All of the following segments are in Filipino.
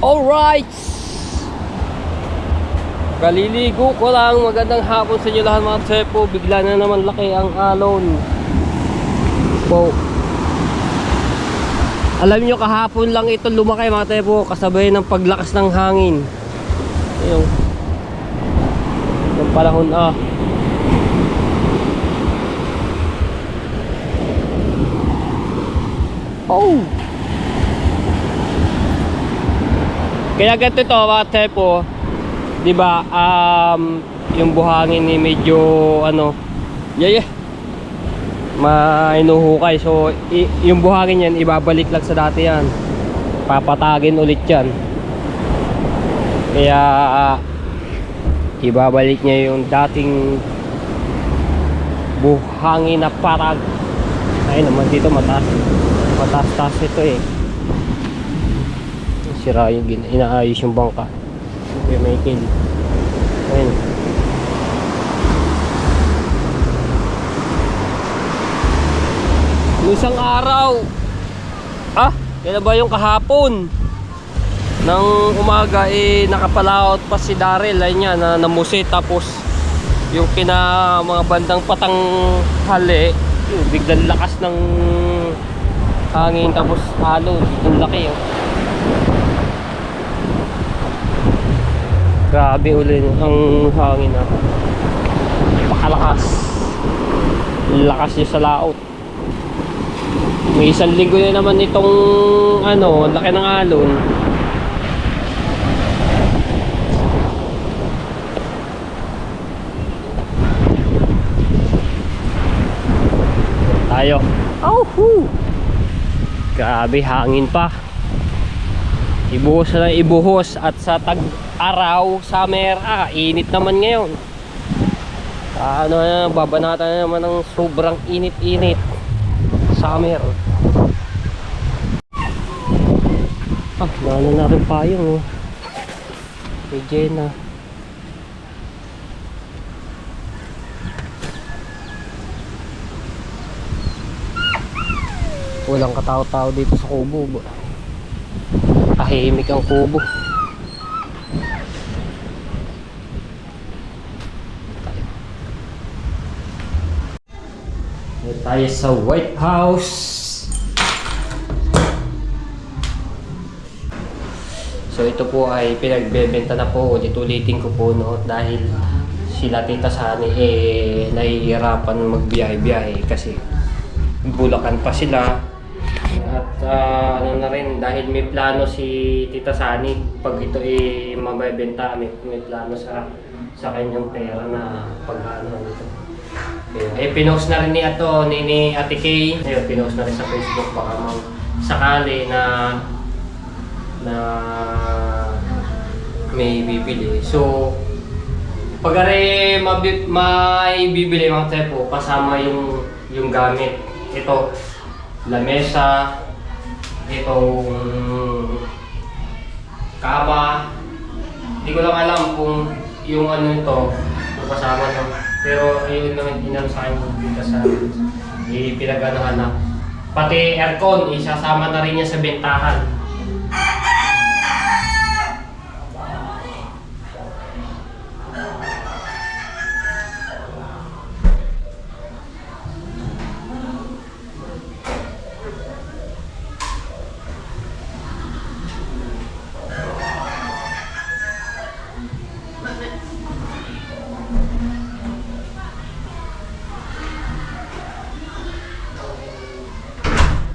Alright! Kaliligo ko lang. Magandang hapon sa inyo lahat mga tsepo. Bigla na naman laki ang alon. Wow. Alam nyo, kahapon lang ito lumaki mga tsepo, kasabay ng paglakas ng hangin. Ayun. Yung panahon Oh! Kaya ganito ito mga tsepo, di ba, yung buhangin ni medyo mainuhukay. So yung buhangin yan ibabalik lang sa dati yan, papatagin ulit yan. Kaya ibabalik niya yung dating buhangin na parag. Ayun naman dito, mataas ito eh. Sira yung inaayos yung bangka. Okay, may kill. Ayun. Isang araw. Kailan ba yung kahapon? Nang umaga nakapalaot pa si Daryl ay niya na namusi, tapos yung mga bandang patang hali, yung biglang lakas ng hangin, tapos alon, ang laki Grabe ulit ang hangin Pakalakas. Lakas niya sa laot. May isang linggo na naman itong laki ng alon. Tayo. Grabe, hangin pa. Ibuhos na ibuhos. At sa tag-araw, summer, init naman ngayon. Babanatan na naman ng sobrang init-init. Summer. Lalo na rin payong kay Jenna. Walang katao-tao dito sa kubo. Tahimik ang kubo. Tayo sa White House. So ito po ay pinagbebenta na po. Ulit-ulitin ko po dahil sila Tita Sani nahihirapan magbiyahe-biyahe kasi Bulacan pa sila. At na rin, dahil may plano si Tita Sani, pag ito mabebenta, may plano sa kanyang pera na ito. Pinost na rin ni Ate Kay. Ayun, pinost na rin sa Facebook, baka sakali na may bibili. So pag may bibili mga tsepo, kasama yung gamit. Ito, lamesa, itong kama. Hindi ko lang alam kung yung ito, yung kasama nyo. Pero ayun naman, inano sa akin dito sa pinag-anohan na. Pati aircon, isasama na rin niya sa bentahan.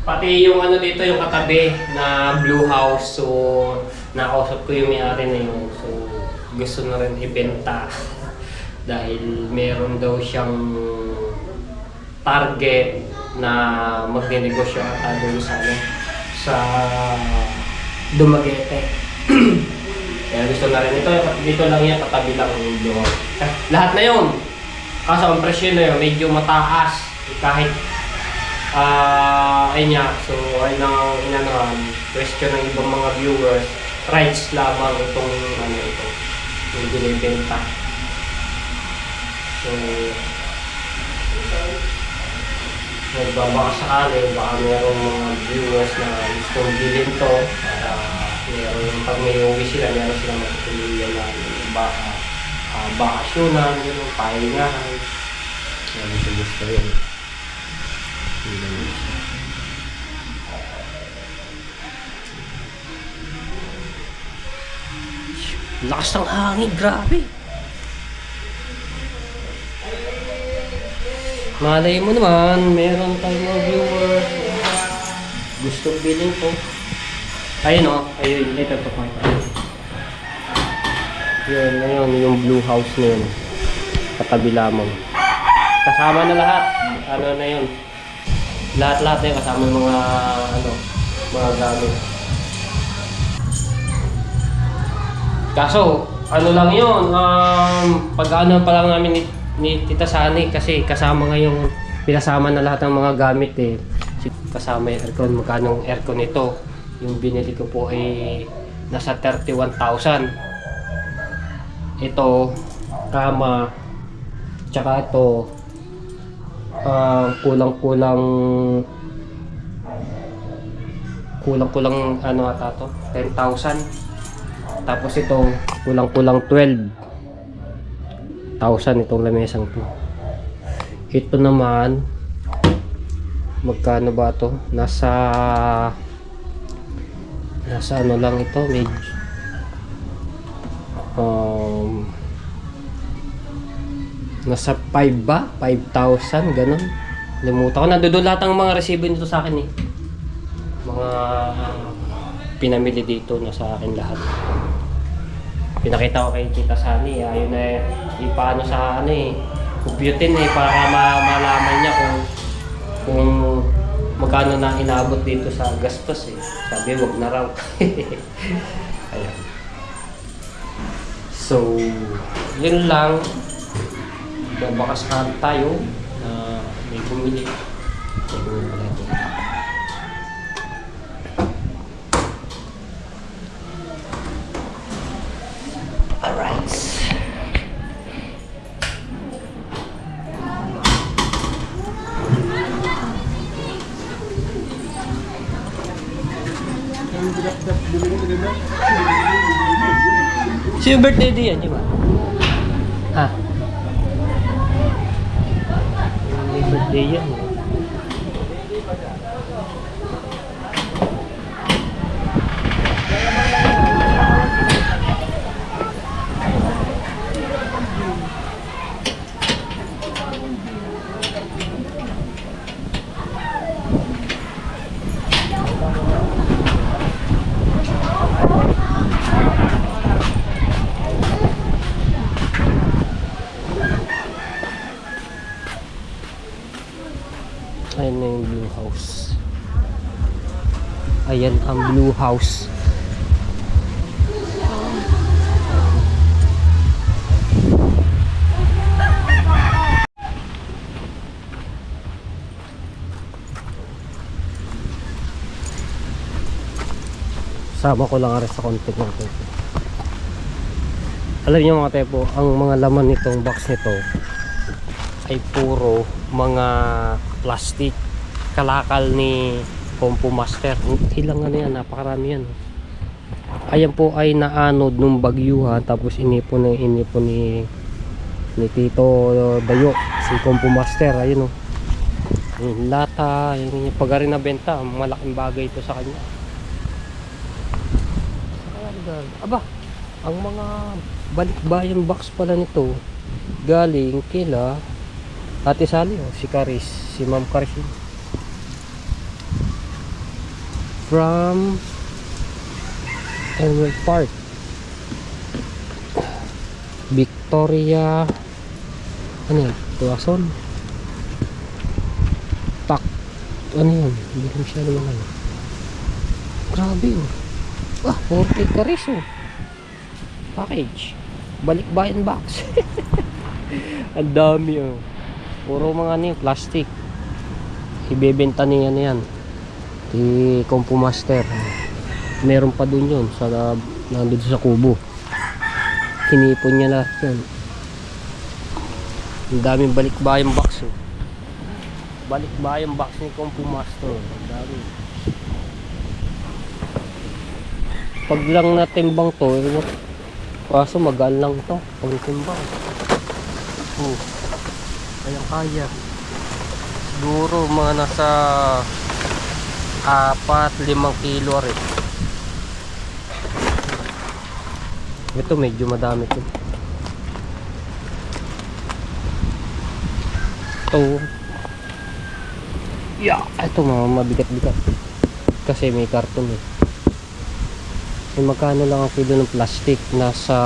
Pati yung dito, yung katabi na blue house, so nakausap ko yung may-ari na yun. So gusto na rin ibenta dahil meron daw siyang target na magnenegosyo ata doon sa Dumaguete. Kaya gusto na rin ito, dito lang yan, katabi lang yung blue house. Lahat na yun, kaso ang presyo na yun medyo mataas kahit ayun nga. So ayun ang question ng ibang mga viewers, rights lamang itong yung binibenta. So baka sakali, baka mayroong mga viewers na gustong bilhin to para mayroong pag may uwi sila, meron silang matutuluyan na bakasyonan, gano'n, pahingahan. Yan, gusto yun. Yun lang yun siya. Lakas ng hangin, grabe. Malay mo naman, meron tayong mga viewers. Gusto bilhin ko. Ayun o, ayun, ito pa. Yun, ngayon, yung blue house na yun. Katabi lamang. Kasama na lahat. Ano na yun. Lahat-lahat na yun, kasama yung mga gamit. Kaso, ano lang yun, pag-ano pa lang namin ni Tita Sani kasi kasama ngayong pinasama na lahat ng mga gamit eh. Kasama yung aircon, magkano aircon nito. Yung binili ko po ay nasa 31,000. Ito, kama, tsaka ito, kulang-kulang ano ata to, 10,000. Tapos ito, kulang-kulang 12,000 itong lamesang to. Ito naman, magkano ba to? Nasa ano lang ito, medyo nasa 5 ba? 5,000, ganun. Limutan ko, nandoon lahat ang mga resibo nito sa akin eh. Mga pinamili dito na sa akin lahat. Pinakita ko kay Tita Sani, ayun na ipaano sa computin para malaman niya kung magkano na inabot dito sa gastos eh. Sabi, wag na raw. Ayan. So, yun lang. Babakas na tayo na may bumili. May bumili pala ito. Alright. Sino birthday din yan, di ba? Ha? May birthday yan. Ayan na yung blue house. Ayan ang blue house. Sama ko lang rin sa content natin. Alam niyo mga tepo, ang mga laman nitong box nito ay puro mga plastic, kalakal ni Compo Master. Ilang ano yan, napakarami yan. Ayan po ay naanod nung bagyuhan, tapos inipon ni Tito Dayo, si Compo Master. Ayun o, yung lata, yung pag rin na benta, malaking bagay ito sa kanya. Aba, ang mga balikbayan box pala nito galing kila Ate Sally, si Caris, si Ma'am Caris from Elmwood Park, Victoria, ano yan, Tuason, Tak, ano yan, hindi ko siya naman ano. Grabe oh. 40 Caris oh. Package, balikbayan box. Ang dami oh. Puro mga plastic. Ibebenta niya yan. Si Compo Master. Meron pa dun yun nandun sa kubo. Kinipon niya lahat yan. Ang daming balikbayang box oh. Balikbayang box ni Compo Master. Ang dami. Pag lang natimbang to, kaso magaan lang to pag natimbang. Oh, kaya. Siguro mga nasa 4-5 kilo rin. Ito medyo madami to. Ito mga mabigat-bigat kasi may karton eh. Magkano lang ang kilo ng plastic? Nasa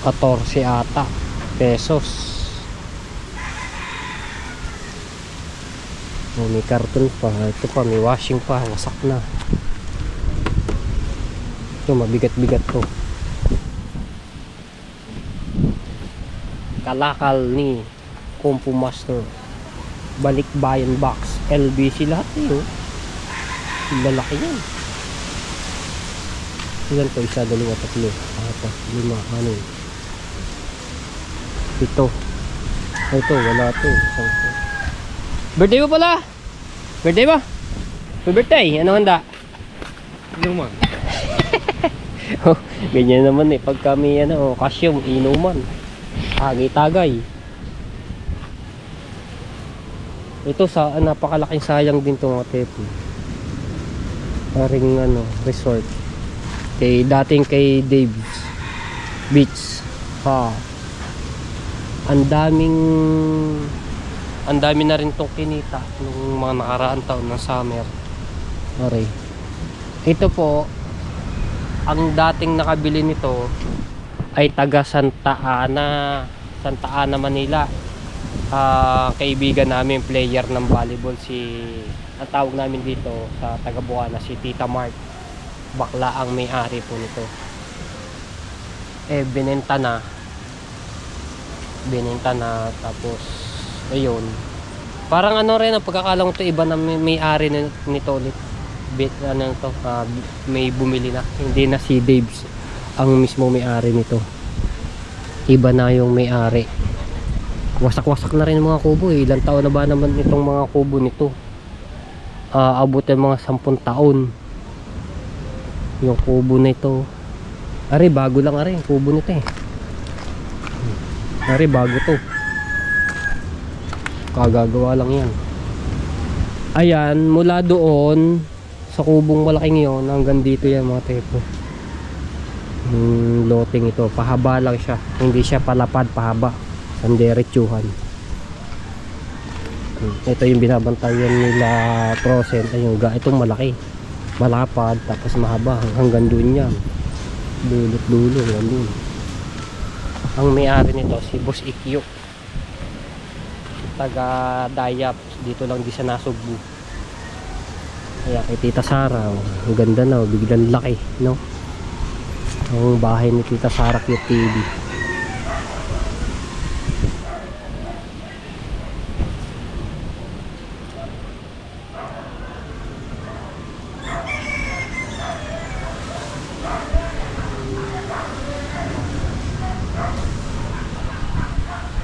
14 ata pesos. May karton pa. Ito pa, may washing pa. Wasak na. Ito, mabigat-bigat to. Kalakal ni Compo Master. Balikbayan box. LBC lahat eh. Oh. Lalaki yan. Ilan to? 1, 2, 3, 4, 5, 6, 7. Ito, wala to. Birthday mo pala? Birthday mo? May birthday? Ano handa? Inuman. Oh, ganyan naman eh. Pag kami kasyong, inuman. Tagay-tagay. Ito sa napakalaking sayang din to mga tepo. Paring resort. Dating kay Dave's Beach. Ang dami na rin tong kinita nung mga nakaraang taon ng summer. Okay. Ito po, ang dating nakabili nito ay taga Santa Ana, Manila. Kaibigan namin, player ng volleyball, ang tawag namin dito sa taga Buana, si Tita Mark. Bakla ang may-ari po nito. Binenta na tapos ayun. Parang rin ang pagkakalang to, iba na may-ari nito ulit. May bumili na. Hindi na si Dave's ang mismo may-ari nito. Iba na yung may-ari. Wasak-wasak na rin mga kubo eh. Ilang taon na ba naman itong mga kubo nito? Abot ng mga 10 taon. Yung kubo nito. Bago lang yung kubo nito eh. Bago to. Kagagawa lang yan. Ayan, mula doon sa kubong malaking yon hanggang dito yan mga tepo. Loting ito, pahaba lang siya. Hindi siya palapad, pahaba. Sanderetsuhan. Ito yung binabantayan nila Prosen. Ayun, itong malaki. Malapad, tapos mahaba. Hanggang doon yan. Dulot-dulo, hanggang doon. Ang may-ari nito, si Boss Ikyo. Taga Dayap, dito lang di sa Nasugbu. Kaya kay Tita Sara, ang ganda na, biglang laki, no? Ang bahay ni Tita Sara Cute TV.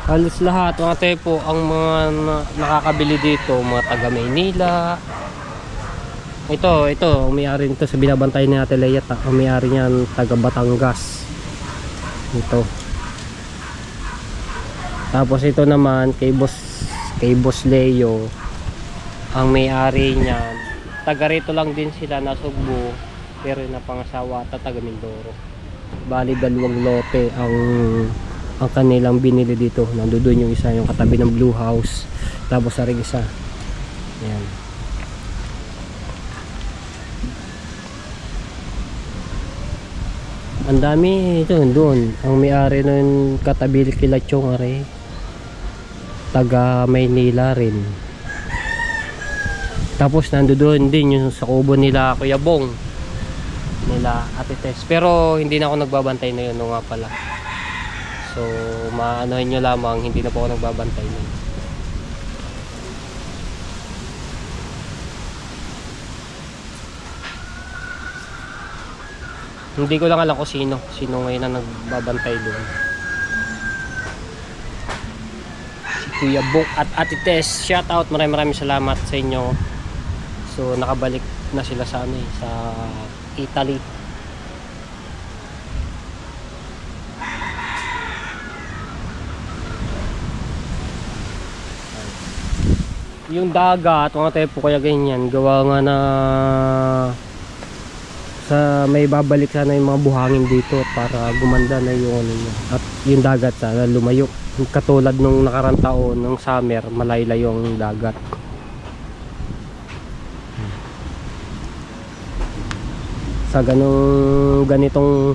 Halos lahat mga tepo ang mga nakakabili dito, mga taga Maynila. Ito may-ari nito sa binabantay ni Ate Leia. Ang may-ari niyan taga Batangas. Ito. Tapos ito naman kay Boss Leo. Ang may-ari niyan taga rito lang din sila, Nasugbu, pero napangasawa taga Mindoro. Bali 2 lote ang kanilang binili dito. Nandoon yung isa, yung katabi ng Blue House, tapos sa ring isa. Ayan. Ang dami ito doon. Ang may-ari nun katabi kila Chong taga Maynila rin. Tapos nandoon din yung sa kubo nila Kuya Bong, nila Ate Tess. Pero hindi na ako nagbabantay na yun nga pala. So, maanohin nyo lamang, hindi na po ako nagbabantay nun. Hindi ko lang alam kung sino ngayon na nagbabantay doon. Si Kuya Bong at Ate Tess, shout out, maraming salamat sa inyo. So, nakabalik na sila sa ano sa Italy. Yung dagat, mga tepo kaya ganyan, gawa nga na sa may babalik sana yung mga buhangin dito para gumanda na yung ano niya. At yung dagat sana lumayo. Katulad nung nakarang taon, nung summer, malaylayo yung dagat. Sa ganitong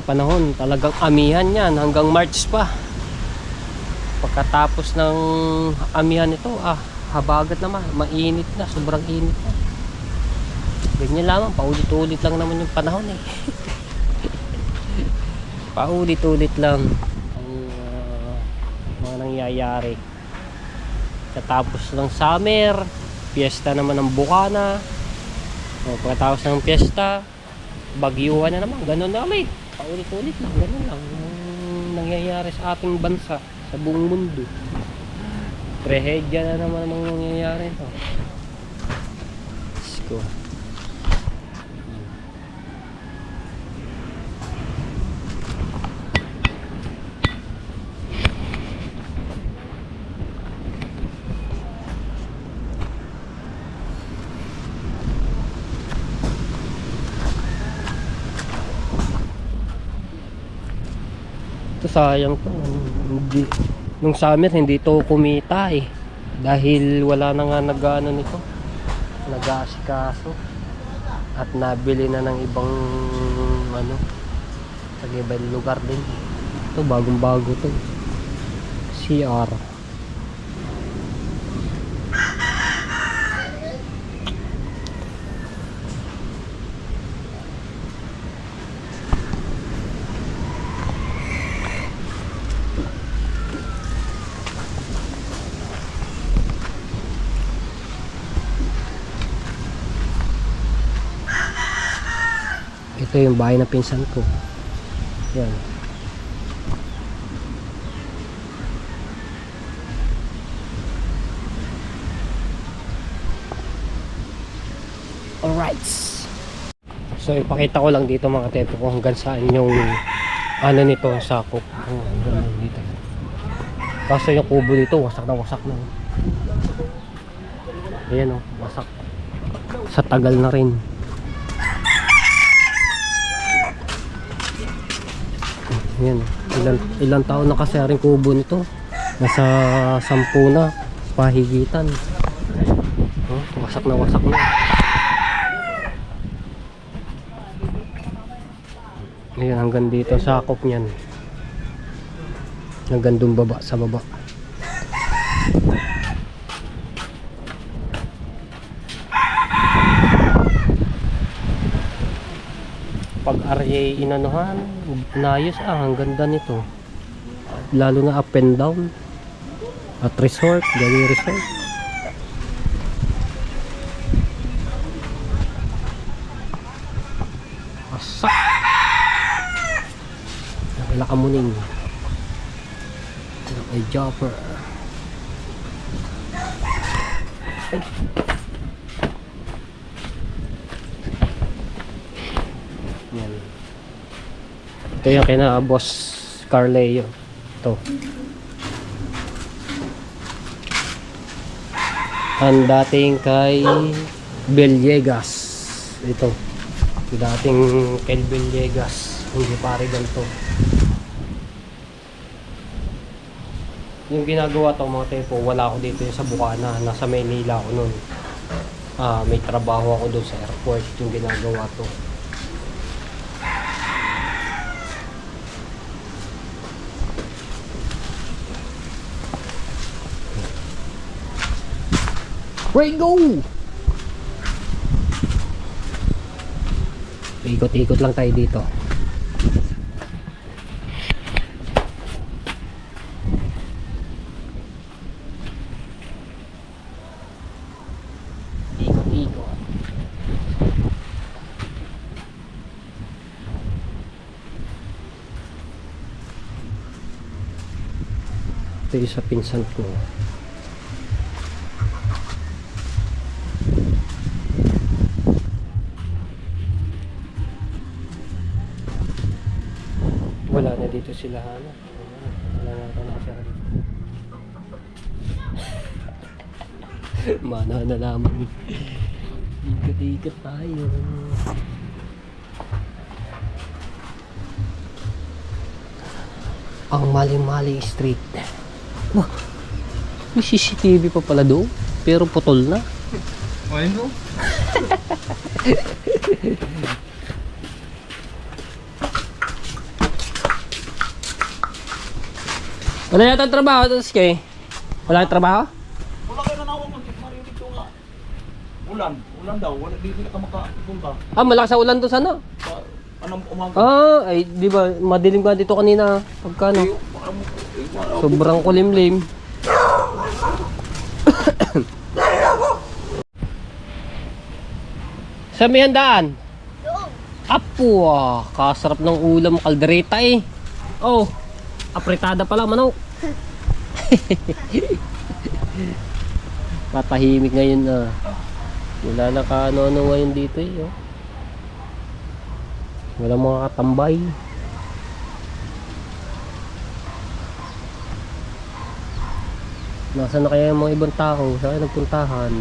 panahon, talagang amihan yan hanggang March pa. Pagkatapos ng amihan ito, habagat naman, mainit na, sobrang init na. Ganyan lamang, paulit-ulit lang naman yung panahon eh. Paulit-ulit lang ang mga nangyayari. Katapos ng summer, piyesta naman ng Bukana. Pagkatapos ng piyesta, bagyuhan na naman, ganun na ulit. Paulit-ulit lang, ganun lang ang nangyayari sa ating bansa, sa buong mundo. Trahedya na naman ang nangyayari ito. Let's go. Ito sayang to. Nung summer hindi to kumita eh. Dahil wala na nga nag-ano nito. Nag-aasikaso. At nabili na ng ibang sa ibang lugar din. Ito bagong bago to. CR. Ito yung bahay na pinsan ko. Yan. Alright. So ipakita ko lang dito mga tepo kung hanggang saan yung nito sakop. Hanggang dito. Kaso yung kubo dito wasak na. Ayan wasak. Sa tagal na rin. Yan, ilang taon na kasi rin kubo nito. Nasa 10 na pahigitan. Wasak na. Ayan, hanggang dito sakop niyan. Hanggang dun baba sa baba. Pag RA inanuhan, inayos ang ganda nito. Lalo na up and down. At resort, gawing resort. Asak! Nakilakamunin. Ay jumper. Ay. Yan. Ito yung kina Boss Carleo. Ito. Ang dating kay Villegas. Ito. Dating kay Villegas. Hindi pare ganito. Yung ginagawa to mga tepo, wala ako dito yung sa Bukana. Nasa Maynila ako nun. May trabaho ako doon sa airport. Yung ginagawa to. Ready, go! Ikot-ikot lang tayo dito. Ikot-ikot. Ito yung sa pinsan ko. Sana dito sila hanap. Wala na ito nakasara dito. Mana na naman. Ikat-ikat tayo. Ang Mali-Mali Street. Wah, may CCTV pa pala doon. Pero putol na. Ayun mo? Wala yata trabaho tapos kay. Wala yung trabaho? Wala kayo nanawag ng marinig ko nga. Ulan daw. Wala dito na ka makapunta. Ah, malakas sa ulan to sana. Anong umaga? Ah, ay di ba madilim ka dito kanina pagkano? Sobrang kulimlim. Sa may handaan? Apo, kasarap ng ulam kaldereta eh. Oh, apritada pala manok. Patahimik ngayon na. Wala na ka ano-ano ngayon dito eh. Oh. Wala mga katambay. Nasaan na kaya yung mga ibang tao? Saan nagpuntahan?